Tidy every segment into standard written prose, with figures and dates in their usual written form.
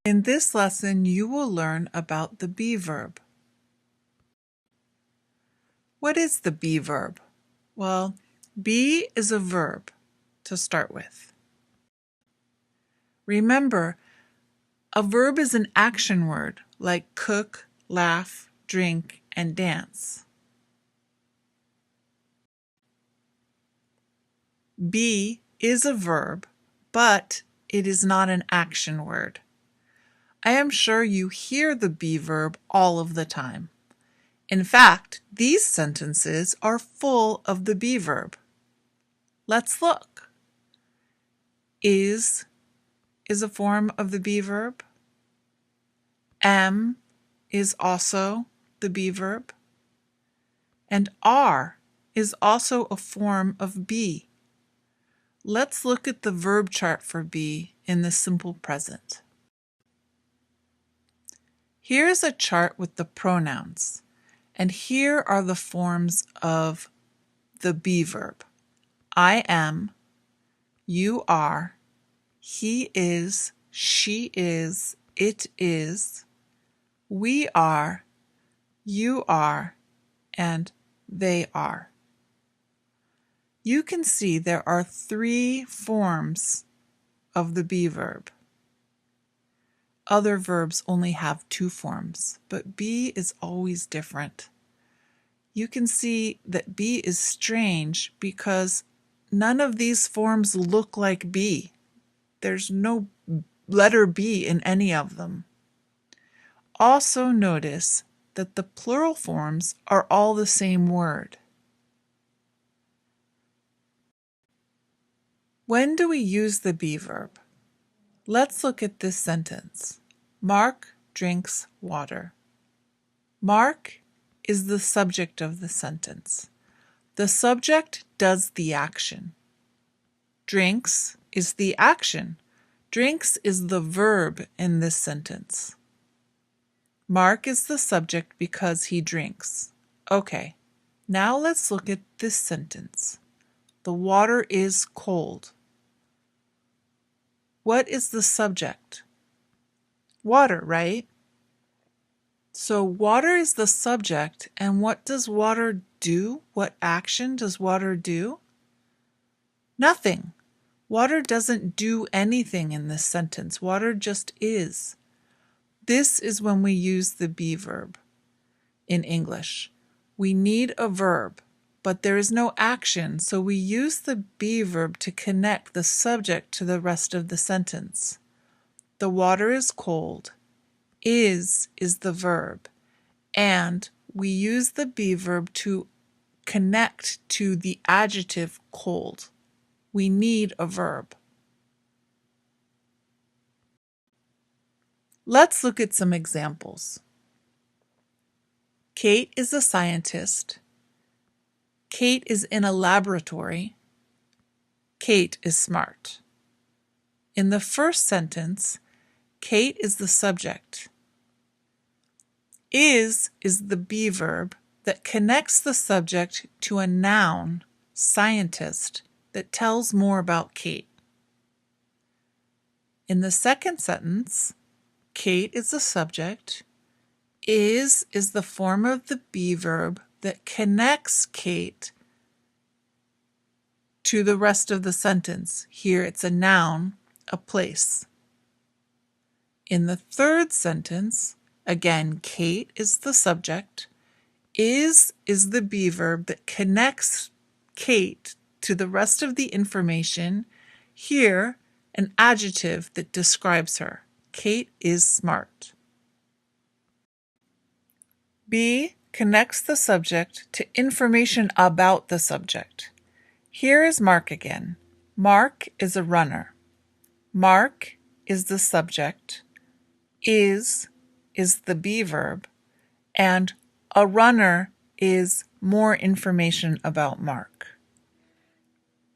In this lesson, you will learn about the be verb. What is the be verb? Well, be is a verb to start with. Remember, a verb is an action word like cook, laugh, drink, and dance. Be is a verb, but it is not an action word. I am sure you hear the be verb all of the time. In fact, these sentences are full of the be verb. Let's look. Is a form of the be verb. Am is also the be verb. And are is also a form of be. Let's look at the verb chart for be in the simple present. Here's a chart with the pronouns, and here are the forms of the be verb. I am, you are, he is, she is, it is, we are, you are, and they are. You can see there are 3 forms of the be verb. Other verbs only have 2 forms, but be is always different. You can see that be is strange because none of these forms look like be. There's no letter B in any of them. Also notice that the plural forms are all the same word. When do we use the be verb? Let's look at this sentence. Mark drinks water. Mark is the subject of the sentence. The subject does the action. Drinks is the action. Drinks is the verb in this sentence. Mark is the subject because he drinks. Okay, now let's look at this sentence. The water is cold. What is the subject? Water, right? So water is the subject, and what does water do? What action does water do? Nothing. Water doesn't do anything in this sentence. Water just is. This is when we use the be verb in English. We need a verb, but there is no action, so we use the be verb to connect the subject to the rest of the sentence. The water is cold. Is the verb, and we use the be verb to connect to the adjective cold. We need a verb. Let's look at some examples. Kate is a scientist. Kate is in a laboratory. Kate is smart. In the first sentence, Kate is the subject. Is the be verb that connects the subject to a noun, scientist, that tells more about Kate. In the second sentence, Kate is the subject. Is the form of the be verb that connects Kate to the rest of the sentence. Here it's a noun, a place. In the third sentence, again, Kate is the subject. Is the be verb that connects Kate to the rest of the information. Here, an adjective that describes her. Kate is smart. Be connects the subject to information about the subject. Here is Mark again. Mark is a runner. Mark is the subject. Is the be verb, and a runner is more information about Mark.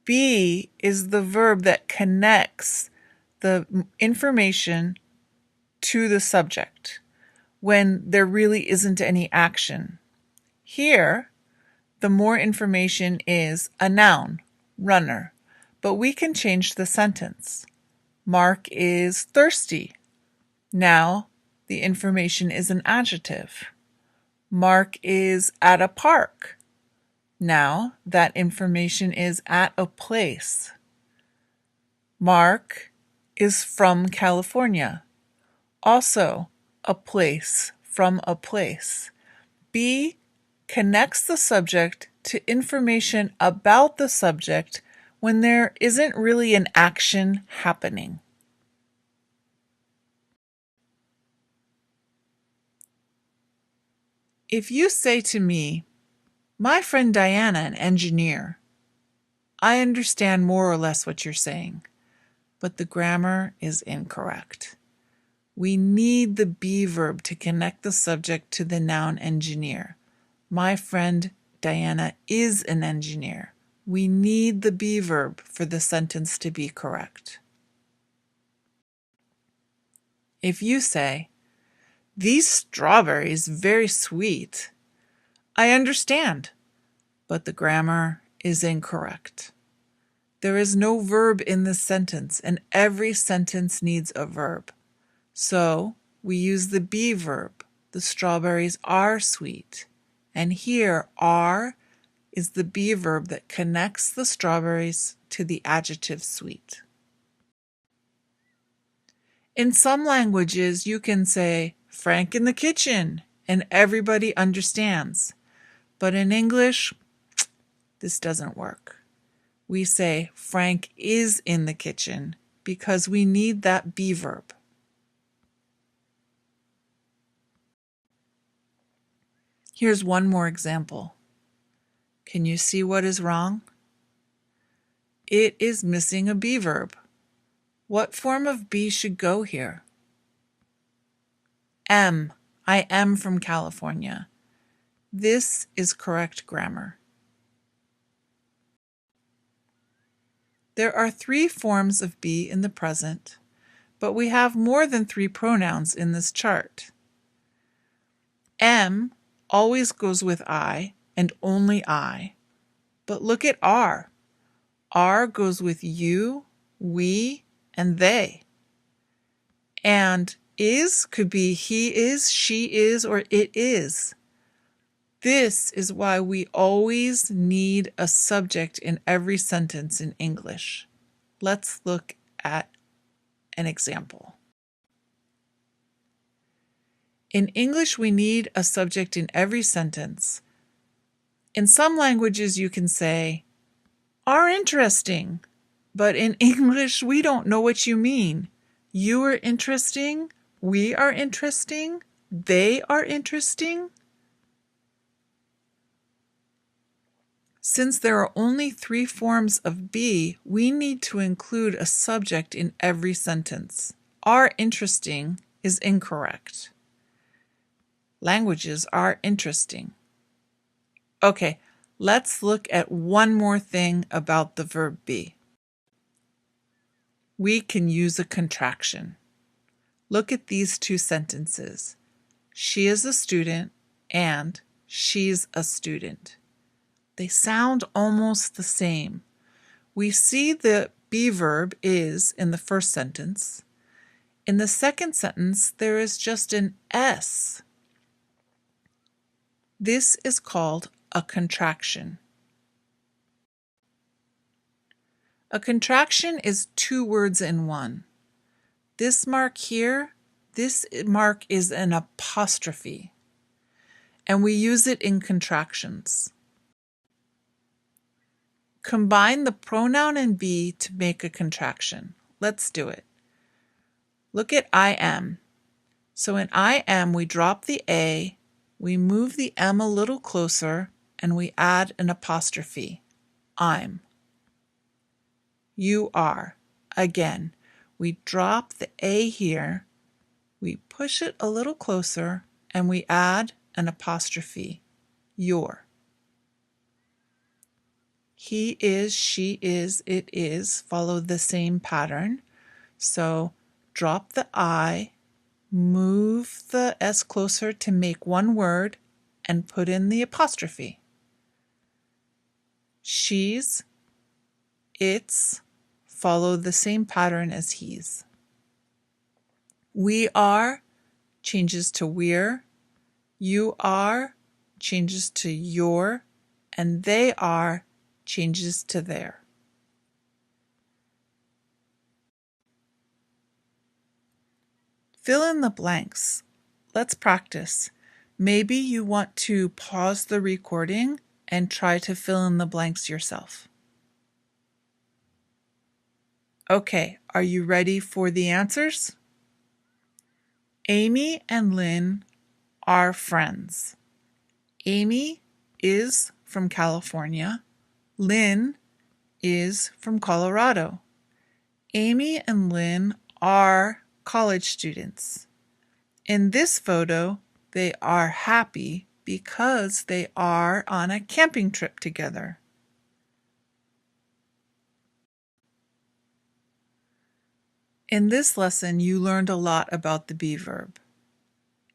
Be is the verb that connects the information to the subject when there really isn't any action. Here, the more information is a noun, runner, but we can change the sentence. Mark is thirsty. Now, the information is an adjective. Mark is at a park. Now, that information is at a place. Mark is from California. Also, a place, from a place. Be connects the subject to information about the subject when there isn't really an action happening. If you say to me, "My friend Diana, an engineer," I understand more or less what you're saying, but the grammar is incorrect. We need the be verb to connect the subject to the noun engineer. My friend Diana is an engineer. We need the be verb for the sentence to be correct. If you say, "These strawberries very sweet," I understand, but the grammar is incorrect. There is no verb in this sentence, and every sentence needs a verb. So we use the be verb. The strawberries are sweet. And here, are is the be verb that connects the strawberries to the adjective sweet. In some languages, you can say, "Frank in the kitchen," and everybody understands. But in English, this doesn't work. We say, "Frank is in the kitchen," because we need that be verb. Here's one more example. Can you see what is wrong? It is missing a be verb. What form of be should go here? Am. I am from California. This is correct grammar. There are 3 forms of be in the present, but we have more than 3 pronouns in this chart. Am always goes with I and only I, but look at are. Are goes with you, we, and they. And is could be he is, she is, or it is. This is why we always need a subject in every sentence in English. Let's look at an example. In English, we need a subject in every sentence. In some languages, you can say, "are interesting," but in English, we don't know what you mean. You are interesting, we are interesting, they are interesting. Since there are only 3 forms of be, we need to include a subject in every sentence. Are interesting is incorrect. Languages are interesting. Okay, let's look at one more thing about the verb be. We can use a contraction. Look at these 2 sentences. She is a student and she's a student. They sound almost the same. We see the be verb is in the first sentence. In the second sentence, there is just an S. This is called a contraction. A contraction is 2 words in one. This mark here, this mark is an apostrophe, and we use it in contractions. Combine the pronoun and be to make a contraction. Let's do it. Look at I am. So in I am, we drop the A, we move the M a little closer, and we add an apostrophe. I'm. You are. Again, we drop the A here, we push it a little closer, and we add an apostrophe. Your. He is, she is, it is follow the same pattern. So drop the I, move the S closer to make one word, and put in the apostrophe. She's, its follow the same pattern as he's. We are changes to we're, you are changes to your, and they are changes to their. Fill in the blanks. Let's practice. Maybe you want to pause the recording and try to fill in the blanks yourself. Okay, are you ready for the answers? Amy and Lynn are friends. Amy is from California. Lynn is from Colorado. Amy and Lynn are college students. In this photo, they are happy because they are on a camping trip together. In this lesson, you learned a lot about the be verb.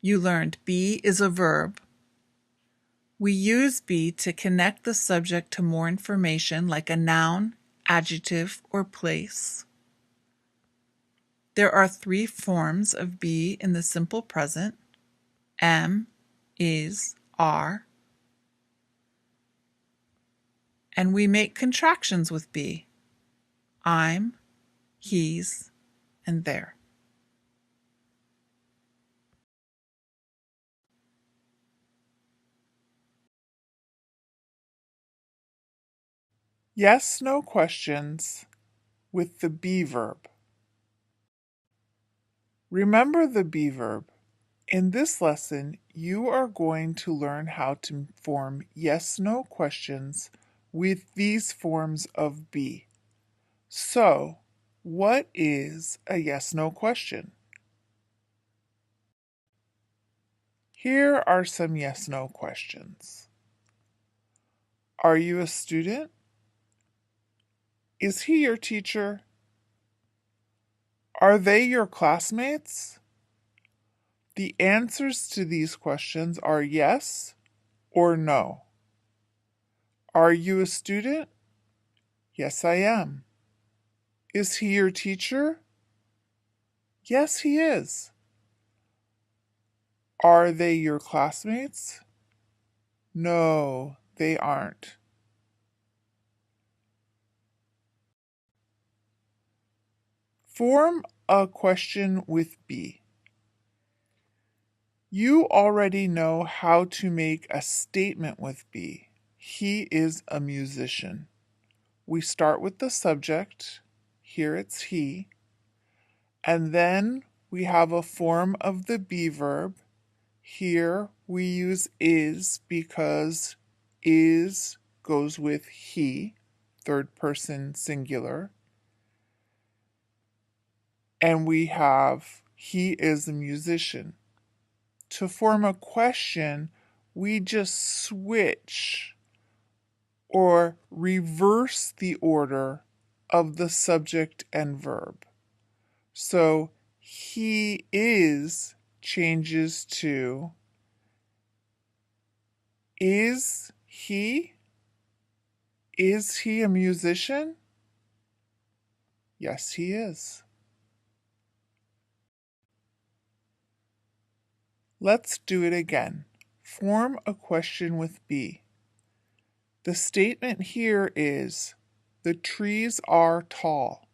You learned be is a verb. We use be to connect the subject to more information like a noun, adjective, or place. There are 3 forms of be in the simple present: am, is, are. And we make contractions with be: I'm, he's, and there. Yes, no questions with the be verb. Remember the be verb. In this lesson, you are going to learn how to form yes, no questions with these forms of be. So, what is a yes, no question? Here are some yes, no questions. Are you a student? Is he your teacher? Are they your classmates? The answers to these questions are yes or no. Are you a student? Yes, I am. Is he your teacher? Yes, he is. Are they your classmates? No, they aren't. Form a question with be. You already know how to make a statement with be. He is a musician. We start with the subject. Here it's he. And then we have a form of the be verb. Here we use is because is goes with he, third person singular. And we have he is a musician. To form a question, we just switch or reverse the order of the subject and verb. So he is changes to is he? Is he a musician? Yes, he is. Let's do it again. Form a question with be. The statement here is, the trees are tall.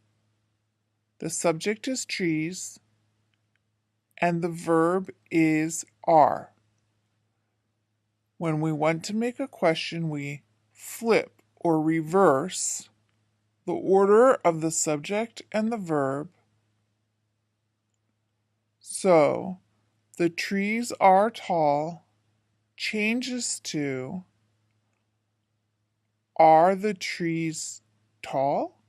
The subject is trees, and the verb is are. When we want to make a question, we flip or reverse the order of the subject and the verb. So, the trees are tall changes to, are the trees tall?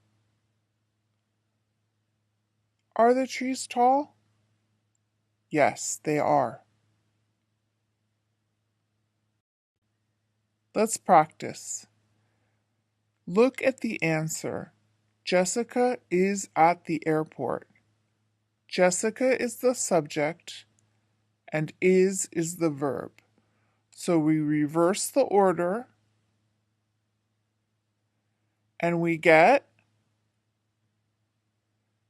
Are the trees tall? Yes, they are. Let's practice. Look at the answer. Jessica is at the airport. Jessica is the subject and is the verb. So we reverse the order and we get,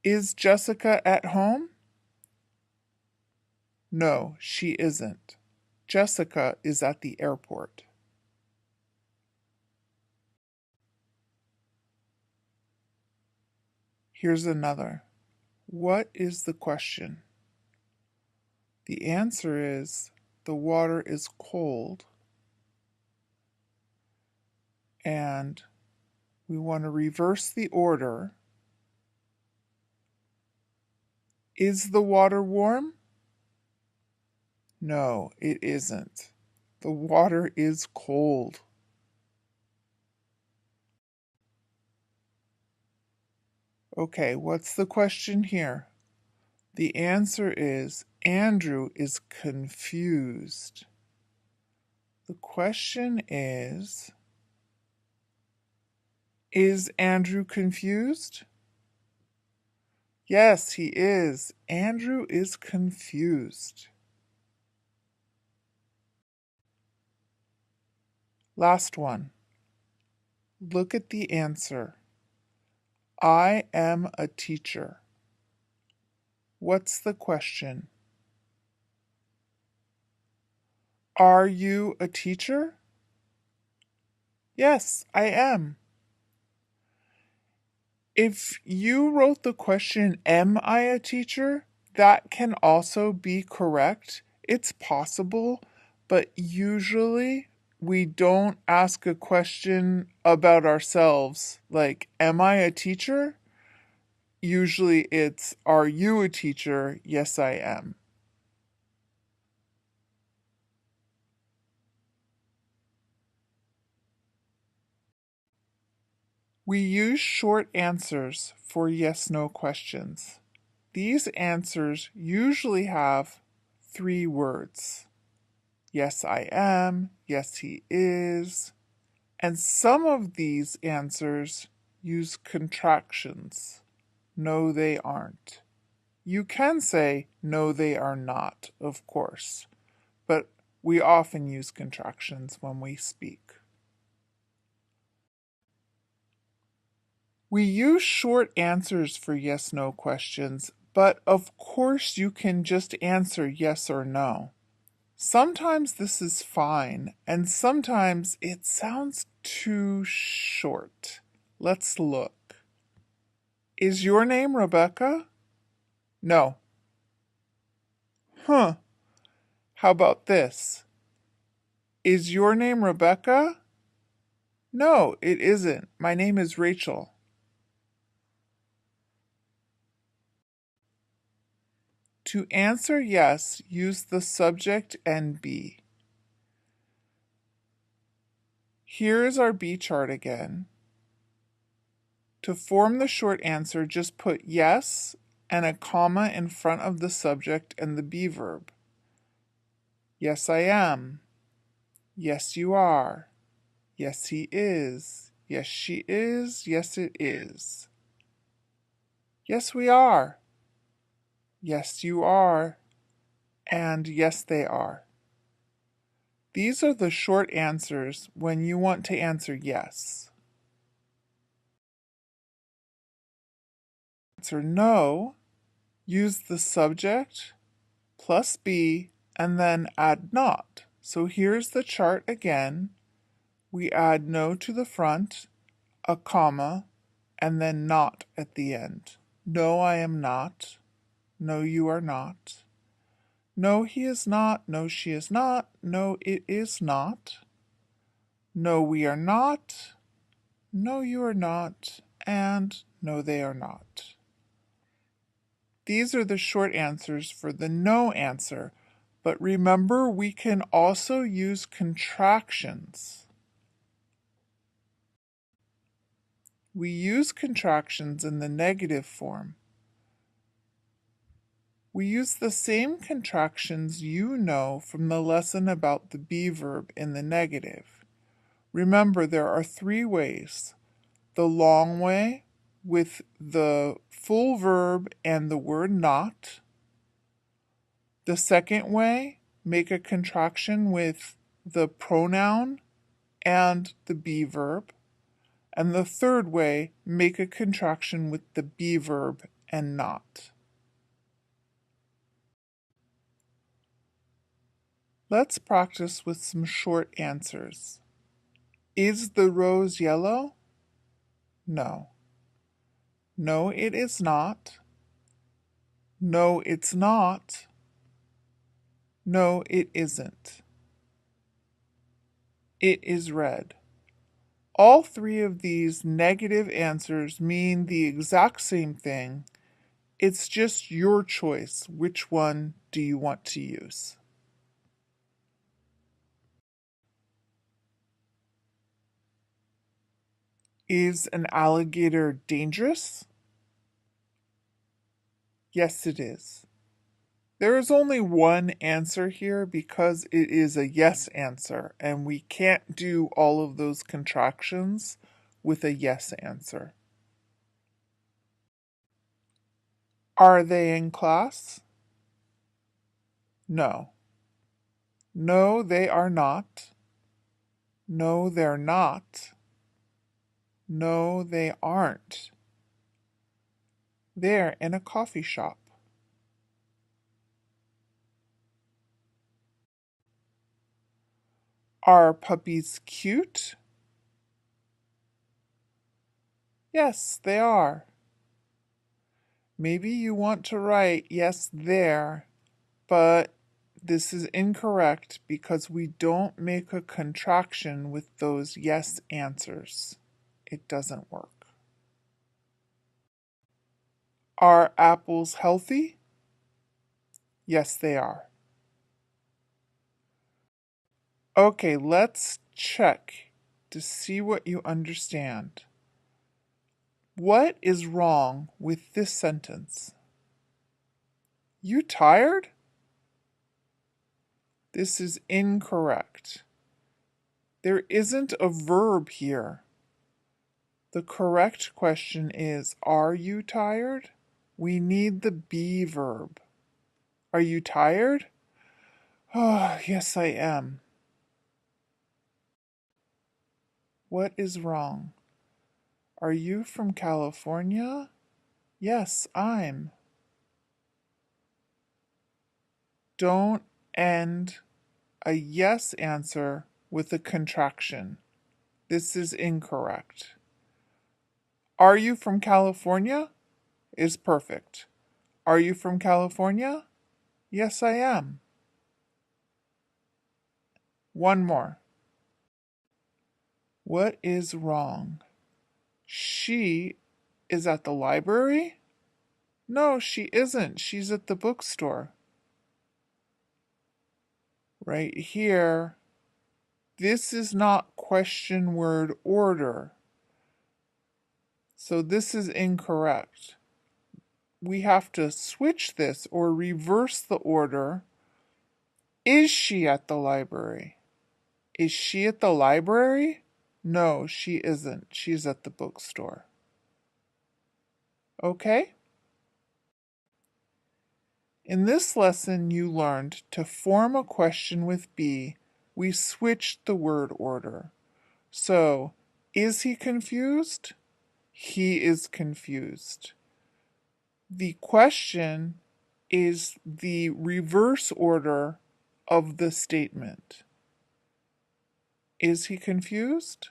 is Jessica at home? No, she isn't. Jessica is at the airport. Here's another. What is the question? The answer is the water is cold, and we want to reverse the order. Is the water warm? No, it isn't. The water is cold. Okay, what's the question here? The answer is Andrew is confused. The question is Andrew confused? Yes, he is. Andrew is confused. Last one. Look at the answer. I am a teacher. What's the question? Are you a teacher? Yes, I am. If you wrote the question, am I a teacher? That can also be correct. It's possible, but usually we don't ask a question about ourselves like, am I a teacher? Usually it's, are you a teacher? Yes, I am. We use short answers for yes/no questions. These answers usually have 3 words. Yes, I am. Yes, he is. And some of these answers use contractions. No, they aren't. You can say, no, they are not, of course, but we often use contractions when we speak. We use short answers for yes/no questions, but of course you can just answer yes or no. Sometimes this is fine, and sometimes it sounds too short. Let's look. Is your name Rebecca? No. Huh. How about this? Is your name Rebecca? No, it isn't. My name is Rachel. To answer yes, use the subject and be. Here is our be chart again. To form the short answer, just put yes and a comma in front of the subject and the be verb. Yes, I am. Yes, you are. Yes, he is. Yes, she is. Yes, it is. Yes, we are. Yes, you are. And yes, they are. These are the short answers when you want to answer yes. Answer no, use the subject plus be and then add not. So here's the chart again. We add no to the front, a comma, and then not at the end. No, I am not. No, you are not. No, he is not. No, she is not. No, it is not. No, we are not. No, you are not. And no, they are not. These are the short answers for the no answer. But remember, we can also use contractions. We use contractions in the negative form. We use the same contractions you know from the lesson about the be verb in the negative. Remember, there are 3 ways. The long way, with the full verb and the word not. The second way, make a contraction with the pronoun and the be verb. And the third way, make a contraction with the be verb and not. Let's practice with some short answers. Is the rose yellow? No. No, it is not. No, it's not. No, it isn't. It is red. All three of these negative answers mean the exact same thing. It's just your choice. Which one do you want to use? Is an alligator dangerous? Yes, it is. There is only one answer here because it is a yes answer, and we can't do all of those contractions with a yes answer. Are they in class? No. No, they are not. No, they're not. No, they aren't. They're in a coffee shop. Are puppies cute? Yes, they are. Maybe you want to write yes there, but this is incorrect because we don't make a contraction with those yes answers. It doesn't work. Are apples healthy? Yes, they are. Okay, let's check to see what you understand. What is wrong with this sentence? You tired? This is incorrect. There isn't a verb here. The correct question is, are you tired? We need the be verb. Are you tired? Oh, yes, I am. What is wrong? Are you from California? Yes, I'm. Don't end a yes answer with a contraction. This is incorrect. Are you from California? Is perfect. Are you from California? Yes, I am. One more. What is wrong? She is at the library? No, she isn't. She's at the bookstore. Right here. This is not question word order. So this is incorrect. We have to switch this or reverse the order. Is she at the library? Is she at the library? No, she isn't. She's at the bookstore. Okay? In this lesson, you learned to form a question with be. We switched the word order. So, is he confused? He is confused. The question is the reverse order of the statement. Is he confused?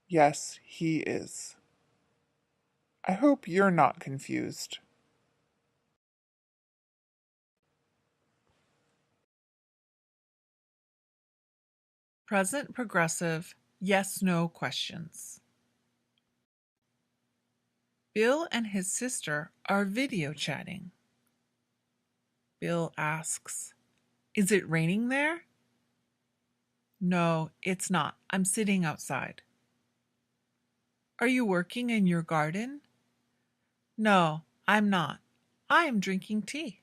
Yes, he is. I hope you're not confused. Present progressive yes/no questions. Bill and his sister are video chatting. Bill asks, "Is it raining there?" "No, it's not. I'm sitting outside." "Are you working in your garden?" "No, I'm not. I am drinking tea."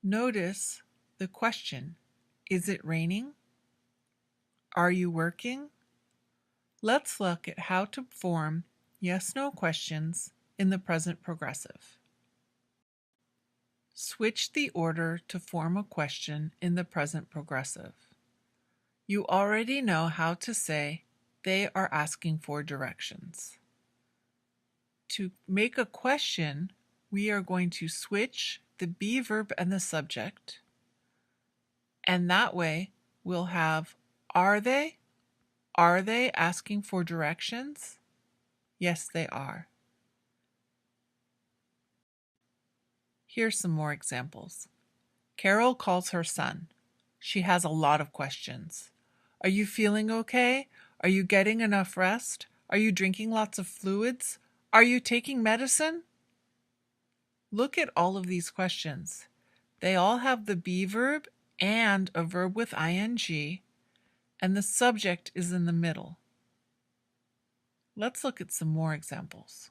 Notice the question, is it raining? Are you working? Let's look at how to form yes/no questions in the present progressive. Switch the order to form a question in the present progressive. You already know how to say, "They are asking for directions." To make a question, we are going to switch the be verb and the subject. And that way we'll have are they? Are they asking for directions? Yes, they are. Here's some more examples. Carol calls her son. She has a lot of questions. Are you feeling okay? Are you getting enough rest? Are you drinking lots of fluids? Are you taking medicine? Look at all of these questions. They all have the be verb and a verb with ing, and the subject is in the middle. Let's look at some more examples.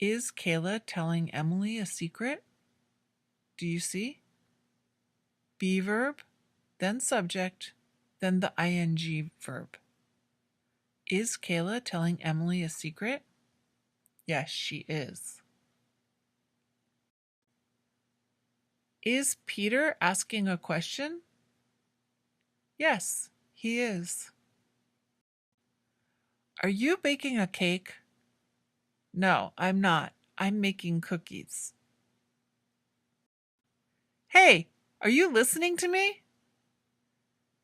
Is Kayla telling Emily a secret? Do you see? Be verb, then subject, then the ing verb. Is Kayla telling Emily a secret? Yes, she is. Is Peter asking a question? Yes, he is. Are you baking a cake? No, I'm not. I'm making cookies. Hey, are you listening to me?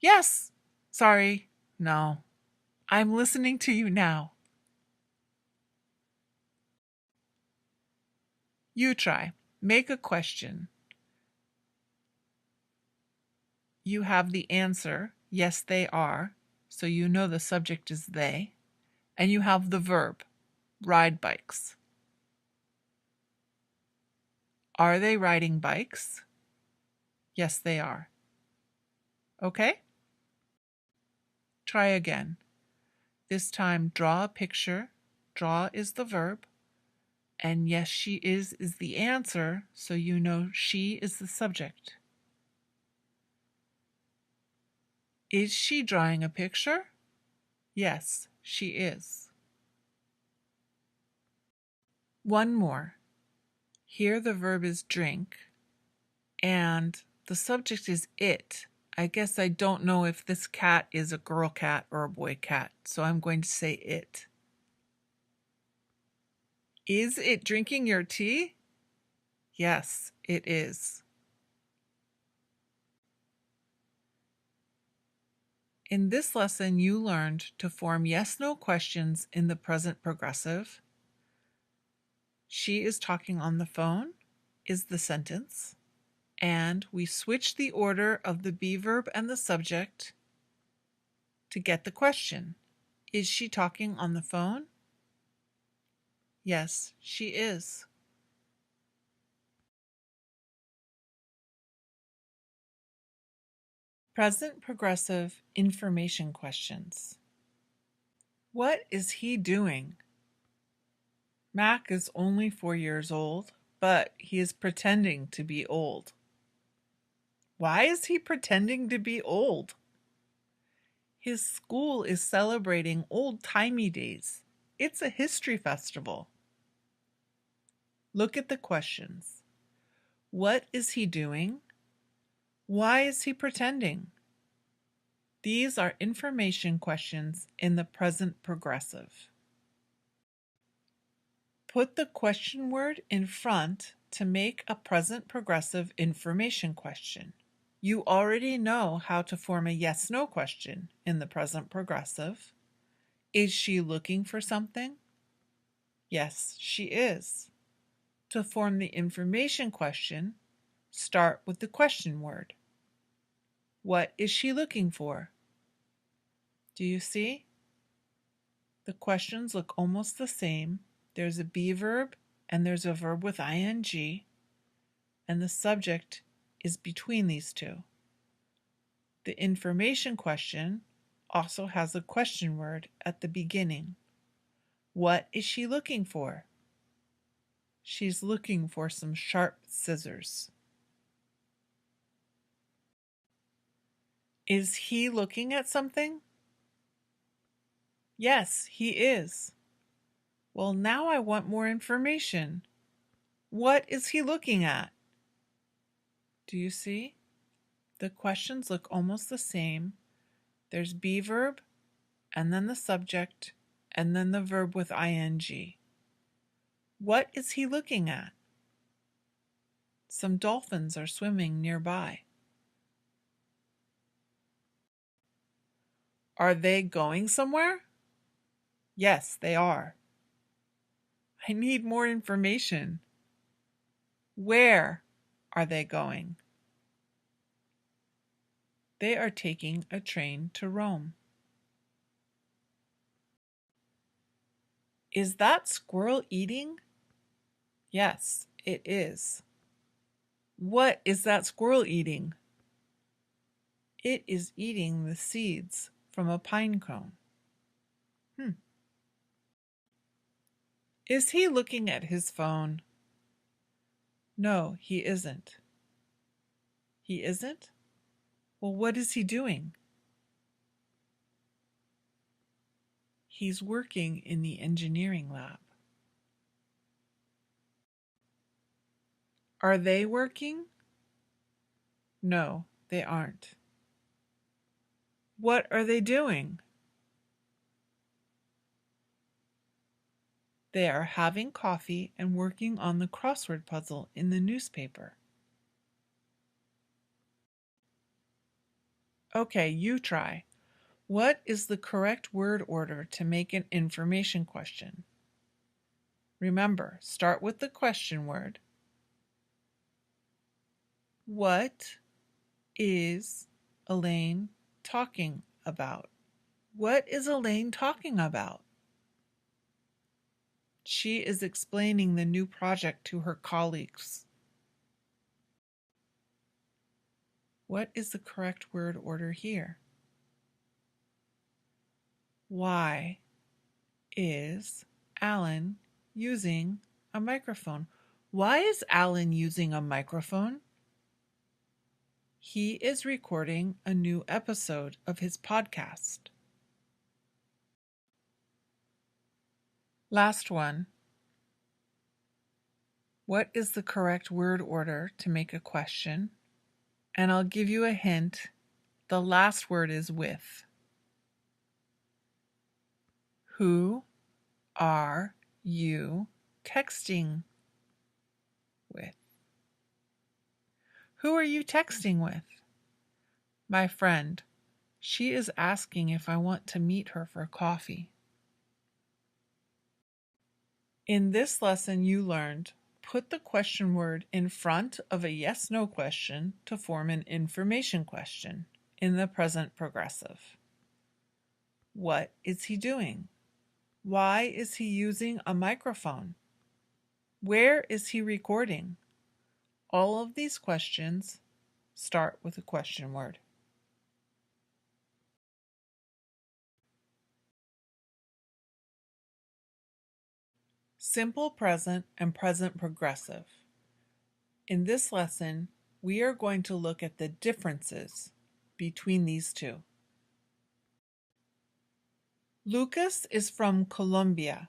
Yes. Sorry. No. I'm listening to you now. You try. Make a question. You have the answer, yes, they are, so you know the subject is they, and you have the verb, ride bikes. Are they riding bikes? Yes, they are. Okay? Try again. This time, draw a picture. Draw is the verb, and yes, she is the answer, so you know she is the subject. Is she drawing a picture? Yes, she is. One more. Here the verb is drink, and the subject is it. I guess I don't know if this cat is a girl cat or a boy cat, so I'm going to say it. Is it drinking your tea? Yes, it is. In this lesson, you learned to form yes/no questions in the present progressive. She is talking on the phone is the sentence, and we switch the order of the be verb and the subject to get the question. Is she talking on the phone? Yes, she is. Present progressive information questions. What is he doing? Mac is only 4 years old, but he is pretending to be old. Why is he pretending to be old? His school is celebrating old-timey days. It's a history festival. Look at the questions. What is he doing? Why is he pretending? These are information questions in the present progressive. Put the question word in front to make a present progressive information question. You already know how to form a yes/no question in the present progressive. Is she looking for something? Yes, she is. To form the information question, start with the question word. What is she looking for? Do you see? The questions look almost the same. There's a be verb and there's a verb with ing, and the subject is between these two. The information question also has a question word at the beginning. What is she looking for? She's looking for some sharp scissors. Is he looking at something? Yes, he is. Well, now I want more information. What is he looking at? Do you see? The questions look almost the same. There's be verb, and then the subject, and then the verb with ing. What is he looking at? Some dolphins are swimming nearby. Are they going somewhere? Yes, they are. I need more information. Where are they going? They are taking a train to Rome. Is that squirrel eating? Yes, it is. What is that squirrel eating? It is eating the seeds from a pine cone. Is he looking at his phone? No, he isn't. He isn't? Well, what is he doing? He's working in the engineering lab. Are they working? No, they aren't. What are they doing? They are having coffee and working on the crossword puzzle in the newspaper. Okay, you try. What is the correct word order to make an information question? Remember, start with the question word. What is Elaine talking about? What is Elaine talking about? She is explaining the new project to her colleagues. What is the correct word order here? Why is Alan using a microphone? Why is Alan using a microphone? He is recording a new episode of his podcast. Last one. What is the correct word order to make a question? And I'll give you a hint. The last word is with. Who are you texting with? Who are you texting with? My friend. She is asking if I want to meet her for coffee. In this lesson, you learned put the question word in front of a yes/no question to form an information question in the present progressive. What is he doing? Why is he using a microphone? Where is he recording? All of these questions start with a question word. Simple present and present progressive. In this lesson, we are going to look at the differences between these two. Lucas is from Colombia.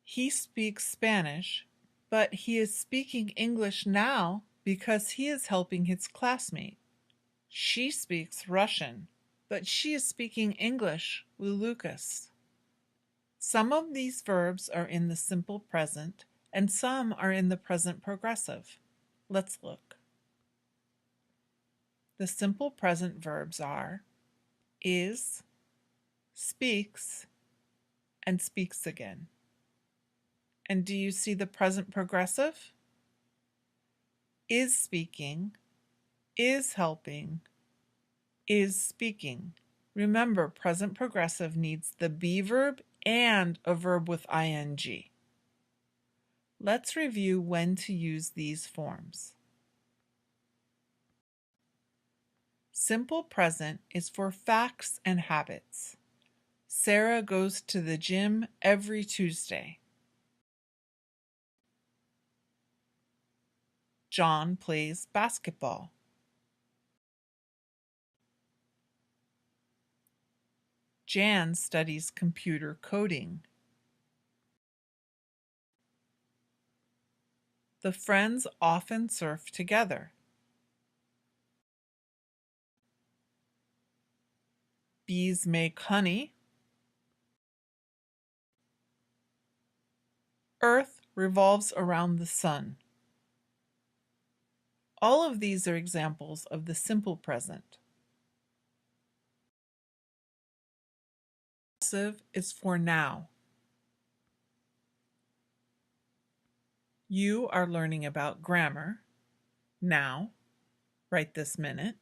He speaks Spanish, but he is speaking English now because he is helping his classmate. She speaks Russian, but she is speaking English with Lucas. Some of these verbs are in the simple present and some are in the present progressive. Let's look. The simple present verbs are is, speaks, and speaks again. And do you see the present progressive? Is speaking, is helping, is speaking. Remember, present progressive needs the be verb and a verb with ing. Let's review when to use these forms. Simple present is for facts and habits. Sarah goes to the gym every Tuesday. John plays basketball. Jan studies computer coding. The friends often surf together. Bees make honey. Earth revolves around the sun. All of these are examples of the simple present. Progressive is for now. You are learning about grammar now, right this minute.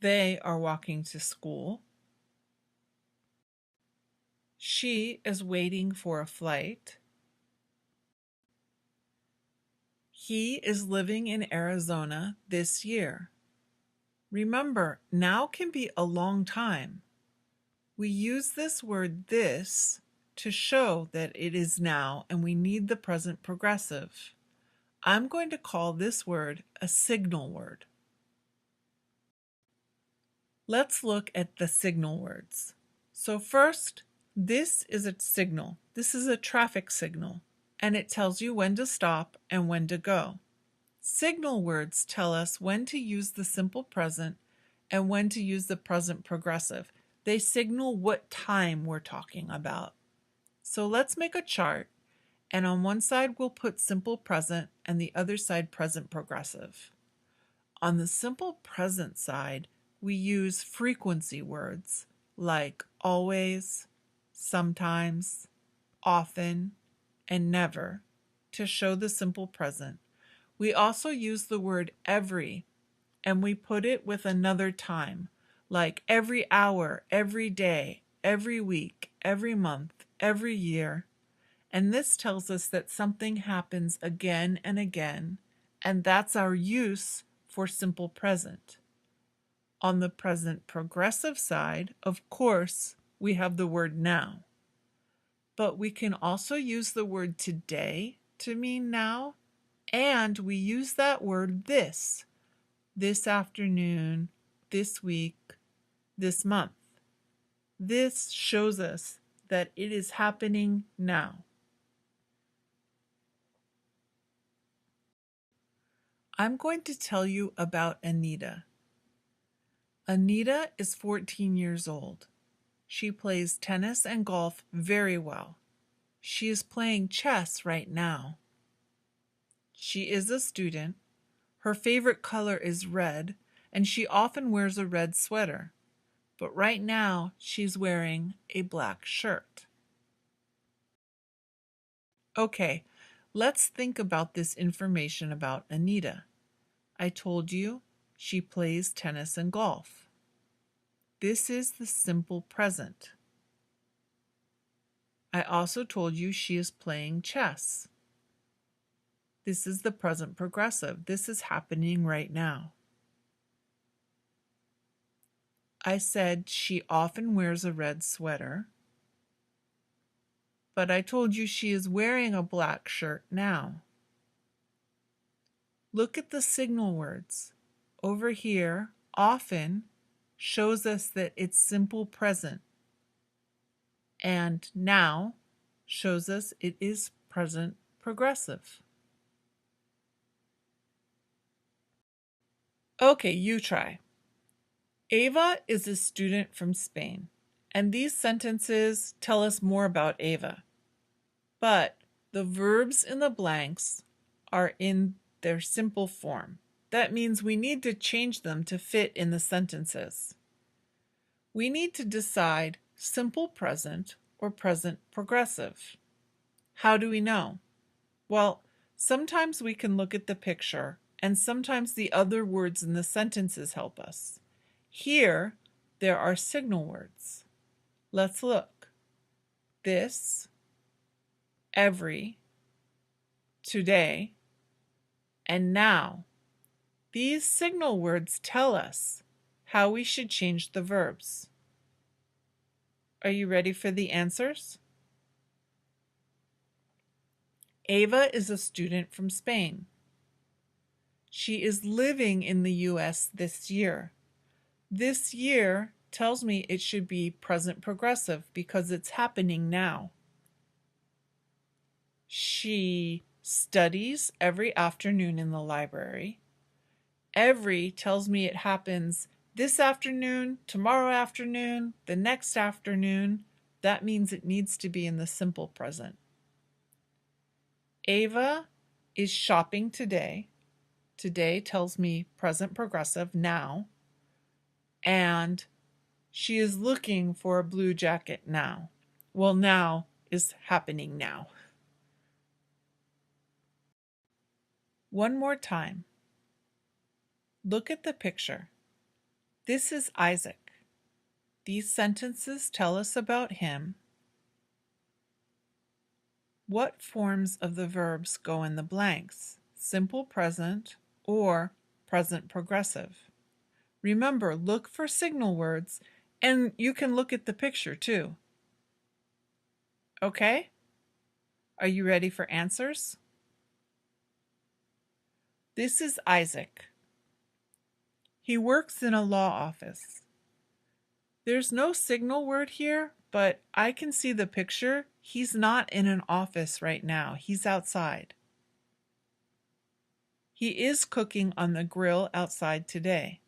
They are walking to school. She is waiting for a flight. He is living in Arizona this year. Remember, now can be a long time. We use this word this to show that it is now and we need the present progressive. I'm going to call this word a signal word. Let's look at the signal words. So first, this is a signal. This is a traffic signal, and it tells you when to stop and when to go. Signal words tell us when to use the simple present and when to use the present progressive. They signal what time we're talking about. So let's make a chart, and on one side we'll put simple present and the other side present progressive. On the simple present side, we use frequency words like always, sometimes, often, and never to show the simple present. We also use the word every, and we put it with another time, like every hour, every day, every week, every month, every year. And this tells us that something happens again and again, and that's our use for simple present. On the present progressive side, of course, we have the word now. But we can also use the word today to mean now, and we use that word this afternoon, this week, this month. This shows us that it is happening now. I'm going to tell you about Anita. Anita is 14 years old. She plays tennis and golf very well. She is playing chess right now. She is a student. Her favorite color is red, and she often wears a red sweater. But right now, she's wearing a black shirt. Okay, let's think about this information about Anita. I told you she plays tennis and golf. This is the simple present. I also told you she is playing chess. This is the present progressive. This is happening right now. I said she often wears a red sweater, but I told you she is wearing a black shirt now. Look at the signal words. Over here, often shows us that it's simple present, and now shows us it is present progressive. Okay, you try. Ava is a student from Spain, and these sentences tell us more about Ava. But the verbs in the blanks are in their simple form. That means we need to change them to fit in the sentences. We need to decide simple present or present progressive. How do we know? Well, sometimes we can look at the picture, and sometimes the other words in the sentences help us. Here, there are signal words. Let's look. This, every, today, and now. These signal words tell us how we should change the verbs. Are you ready for the answers? Ava is a student from Spain. She is living in the US this year. This year tells me it should be present progressive because it's happening now. She studies every afternoon in the library. Every tells me it happens this afternoon, tomorrow afternoon, the next afternoon. That means it needs to be in the simple present. Ava is shopping today. today tells me present progressive now, and she is looking for a blue jacket now. Well, now is happening now. One more time. Look at the picture. This is Isaac. These sentences tell us about him. What forms of the verbs go in the blanks? Simple present or present progressive? Remember, look for signal words, and you can look at the picture too. Okay? Are you ready for answers? This is Isaac. He works in a law office. There's no signal word here, but I can see the picture. He's not in an office right now. He's outside. He is cooking on the grill outside today.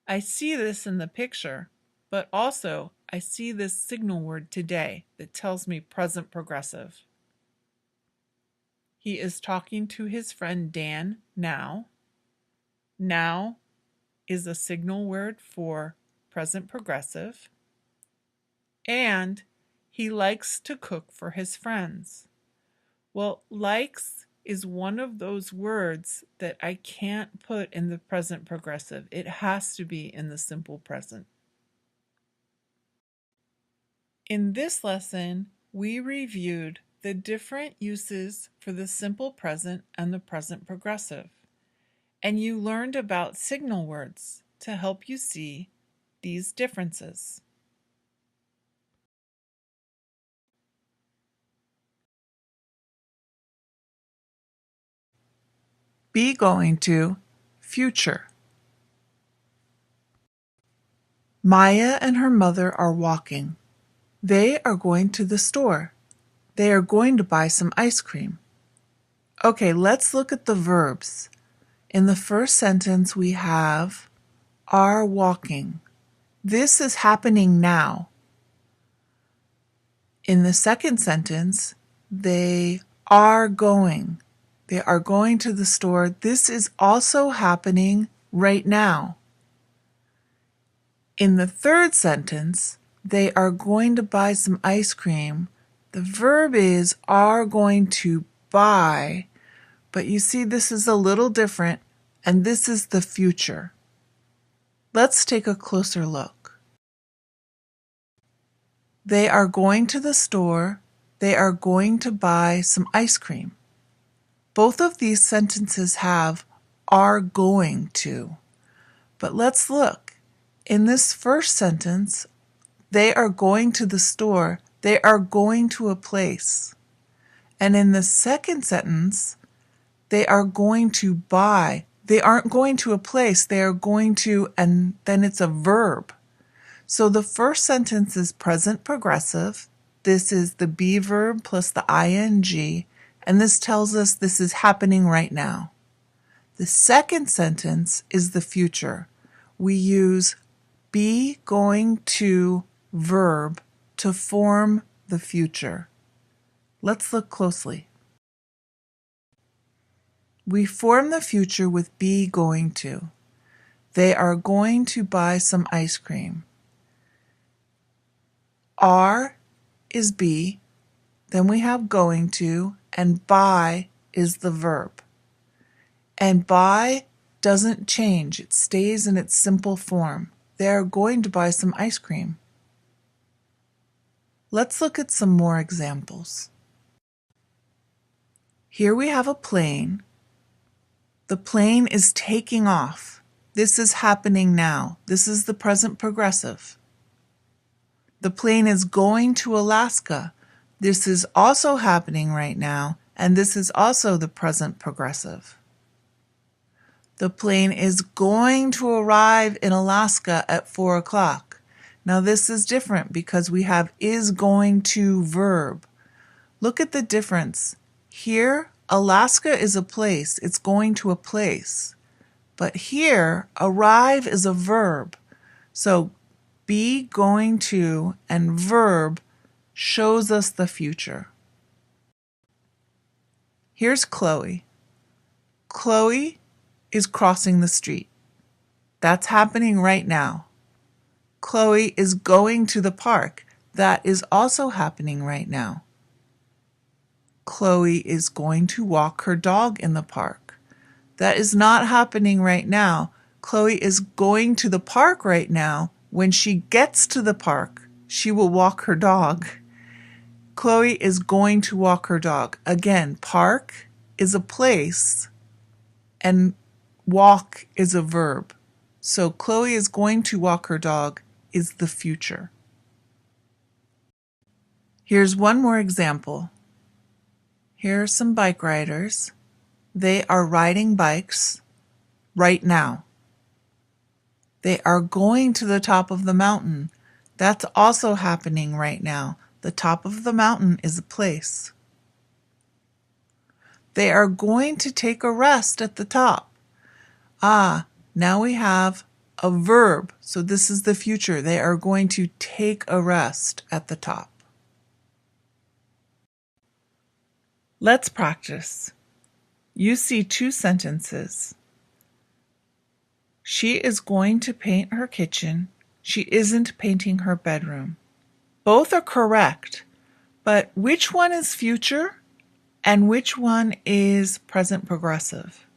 I see this in the picture, but also I see this signal word today that tells me present progressive. He is talking to his friend Dan now. Now is a signal word for present progressive. And he likes to cook for his friends. Well, likes is one of those words that I can't put in the present progressive. It has to be in the simple present. In this lesson, we reviewed the different uses for the simple present and the present progressive, and you learned about signal words to help you see these differences. Be going to, future. Maya and her mother are walking. They are going to the store. They are going to buy some ice cream. Okay, let's look at the verbs. In the first sentence, we have are walking. This is happening now. In the second sentence, they are going. They are going to the store. This is also happening right now. In the third sentence, they are going to buy some ice cream. The verb is are going to buy, but you see this is a little different, and this is the future. Let's take a closer look. They are going to the store. They are going to buy some ice cream. Both of these sentences have are going to. But let's look. In this first sentence, they are going to the store. They are going to a place. And in the second sentence, they are going to buy. They aren't going to a place. They are going to, and then it's a verb. So the first sentence is present progressive. This is the be verb plus the ing, and this tells us this is happening right now. The second sentence is the future. We use be going to verb to form the future. Let's look closely. We form the future with be going to. They are going to buy some ice cream. Are is be, then we have going to, and buy is the verb. And buy doesn't change, it stays in its simple form. They are going to buy some ice cream. Let's look at some more examples. Here we have a plane. The plane is taking off. This is happening now. This is the present progressive. The plane is going to Alaska. This is also happening right now, and this is also the present progressive. The plane is going to arrive in Alaska at 4 o'clock. Now this is different because we have is going to verb. Look at the difference. Here, Alaska is a place. It's going to a place. But here, arrive is a verb. So be going to and verb shows us the future. Here's Chloe. Chloe is crossing the street. That's happening right now. Chloe is going to the park. That is also happening right now. Chloe is going to walk her dog in the park. That is not happening right now. Chloe is going to the park right now. When she gets to the park, she will walk her dog. Chloe is going to walk her dog. Again, park is a place and walk is a verb. So Chloe is going to walk her dog is the future. Here's one more example. Here are some bike riders. They are riding bikes right now. They are going to the top of the mountain. That's also happening right now. The top of the mountain is a place. They are going to take a rest at the top. Now we have a verb. So this is the future. They are going to take a rest at the top. Let's practice. You see two sentences. She is going to paint her kitchen. She isn't painting her bedroom. Both are correct, but which one is future and which one is present progressive?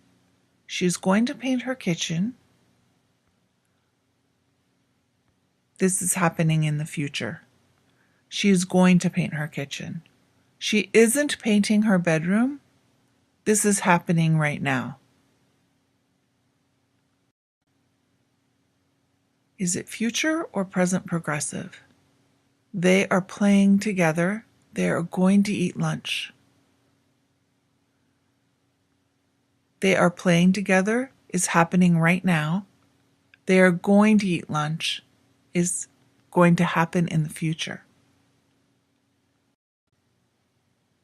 She's going to paint her kitchen. This is happening in the future. She is going to paint her kitchen. She isn't painting her bedroom. This is happening right now. Is it future or present progressive? They are playing together. They are going to eat lunch. They are playing together is happening right now. They are going to eat lunch is going to happen in the future.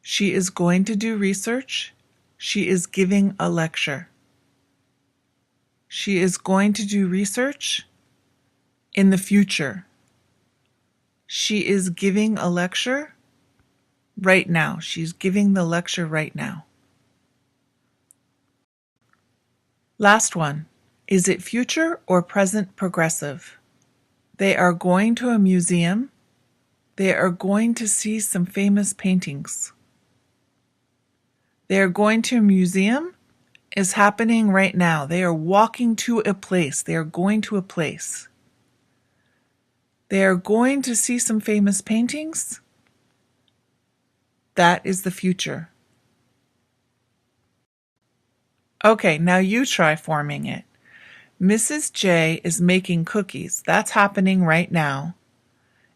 She is going to do research. She is giving a lecture. She is going to do research in the future. She is giving a lecture right now. She's giving the lecture right now. Last one. Is it future or present progressive? They are going to a museum. They are going to see some famous paintings. They are going to a museum is happening right now. They are walking to a place. They are going to a place. They are going to see some famous paintings. That is the future. Okay, now you try forming it. Mrs. J is making cookies. That's happening right now.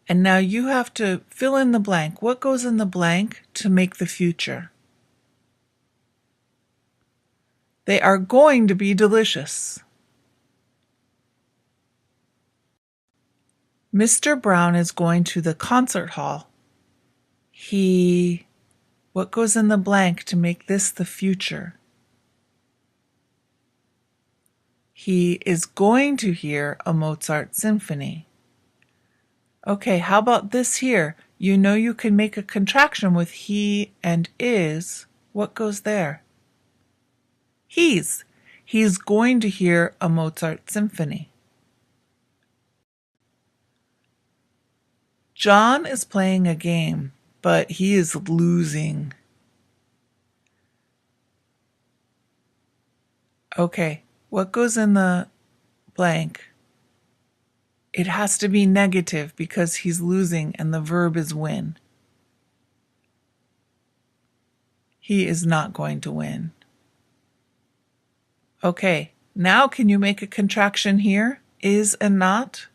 And now you have to fill in the blank. What goes in the blank to make the future? They are going to be delicious. Mr. Brown is going to the concert hall. What goes in the blank to make this the future? He is going to hear a Mozart symphony. Okay, how about this here? You know you can make a contraction with he and is. What goes there? He's going to hear a Mozart symphony. John is playing a game, but he is losing. Okay, what goes in the blank? It has to be negative because he's losing and the verb is win. He is not going to win. Okay, now can you make a contraction here? Is and not?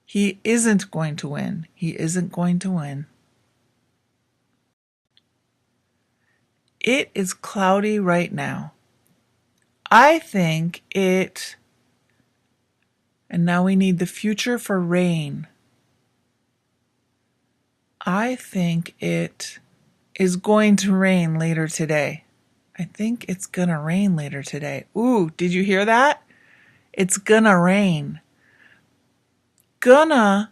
He isn't going to win. He isn't going to win. It is cloudy right now. I think it... And now we need the future for rain. I think it is going to rain later today. I think it's gonna rain later today. Ooh, did you hear that? It's gonna rain. Gonna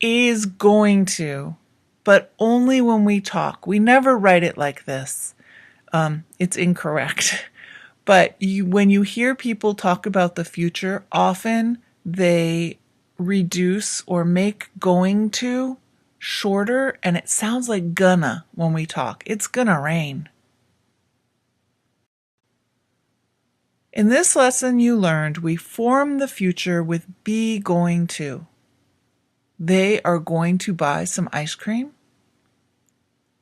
is going to, but only when we talk. We never write it like this. It's incorrect. But when you hear people talk about the future, often they reduce or make going to shorter, and it sounds like gonna when we talk. It's gonna rain. In this lesson, you learned we form the future with be going to. They are going to buy some ice cream.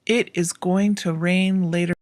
It is going to rain later